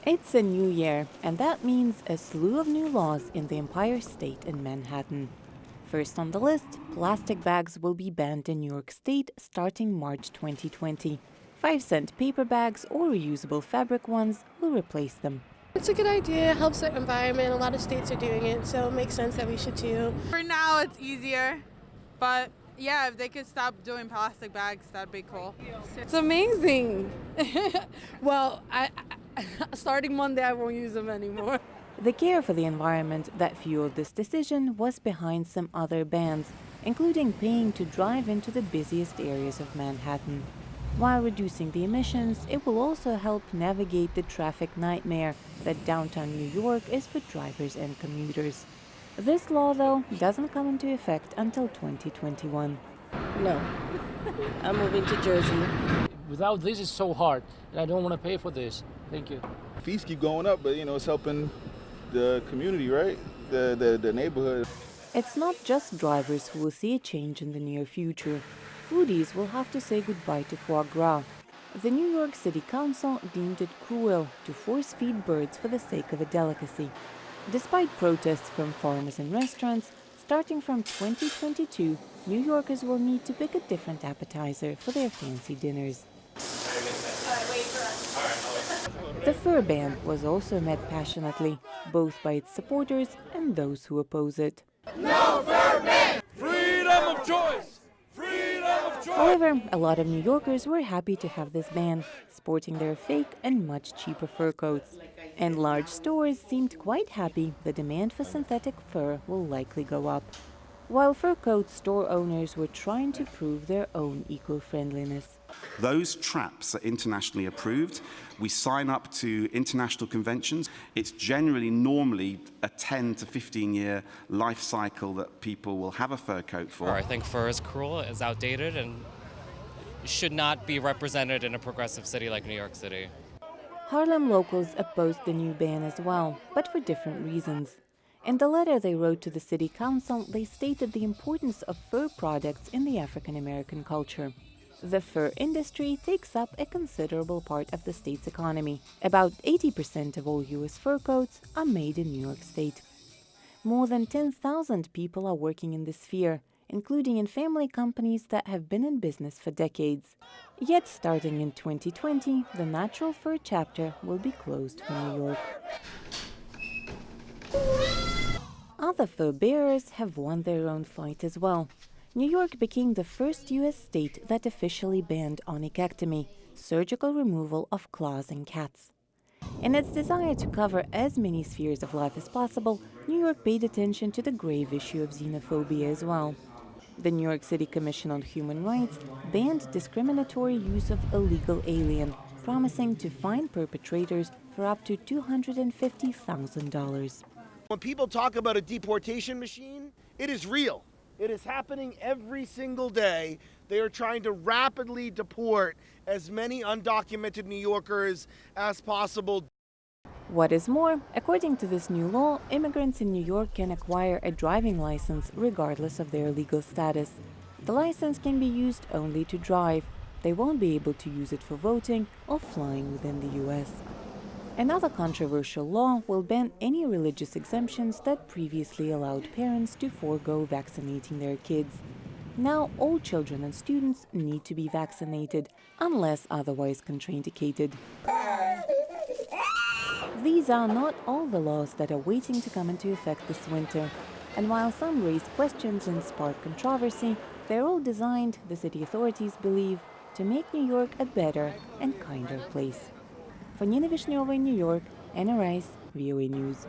It's a new year, and that means a slew of new laws in the Empire State and Manhattan. First on the list, plastic bags will be banned in New York State starting March 2020. 5-cent paper bags or reusable fabric ones will replace them. It's a good idea, it helps the environment. A lot of states are doing it, so it makes sense that we should too. For now, it's easier, but yeah, if they could stop doing plastic bags, that'd be cool. It's amazing. Well, starting Monday, I won't use them anymore. The care for the environment that fueled this decision was behind some other bans, including paying to drive into the busiest areas of Manhattan. While reducing the emissions, it will also help navigate the traffic nightmare that downtown New York is for drivers and commuters. This law, though, doesn't come into effect until 2021. No, I'm moving to Jersey. Without this, it's so hard, and I don't want to pay for this. Thank you. Fees keep going up, but it's helping the community, right? The neighborhood. It's not just drivers who will see a change in the near future. Foodies will have to say goodbye to foie gras. The New York City Council deemed it cruel to force-feed birds for the sake of a delicacy. Despite protests from farmers and restaurants, starting from 2022, New Yorkers will need to pick a different appetizer for their fancy dinners. The fur ban was also met passionately, both by its supporters and those who oppose it. No fur ban! Freedom of choice! Freedom of choice! However, a lot of New Yorkers were happy to have this ban, sporting their fake and much cheaper fur coats. And large stores seemed quite happy the demand for synthetic fur will likely go up. While fur coat store owners were trying to prove their own eco-friendliness. Those traps are internationally approved. We sign up to international conventions. It's normally a 10 to 15 year life cycle that people will have a fur coat for. I think fur is cruel, is outdated, and should not be represented in a progressive city like New York City. Harlem locals opposed the new ban as well, but for different reasons. In the letter they wrote to the city council, they stated the importance of fur products in the African American culture. The fur industry takes up a considerable part of the state's economy. About 80% of all U.S. fur coats are made in New York State. More than 10,000 people are working in this sphere, including in family companies that have been in business for decades. Yet, starting in 2020, the natural fur chapter will be closed for New York. Other fur bearers have won their own fight as well. New York became the first U.S. state that officially banned onychectomy, surgical removal of claws in cats. In its desire to cover as many spheres of life as possible, New York paid attention to the grave issue of xenophobia as well. The New York City Commission on Human Rights banned discriminatory use of illegal alien, promising to fine perpetrators for up to $250,000. When people talk about a deportation machine, it is real. It is happening every single day. They are trying to rapidly deport as many undocumented New Yorkers as possible. What is more, according to this new law, immigrants in New York can acquire a driving license regardless of their legal status. The license can be used only to drive. They won't be able to use it for voting or flying within the U.S. Another controversial law will ban any religious exemptions that previously allowed parents to forego vaccinating their kids. Now, all children and students need to be vaccinated, unless otherwise contraindicated. These are not all the laws that are waiting to come into effect this winter. And while some raise questions and spark controversy, they're all designed, the city authorities believe, to make New York a better and kinder place. For Vishneva in New York, Anna Rice, VOA News.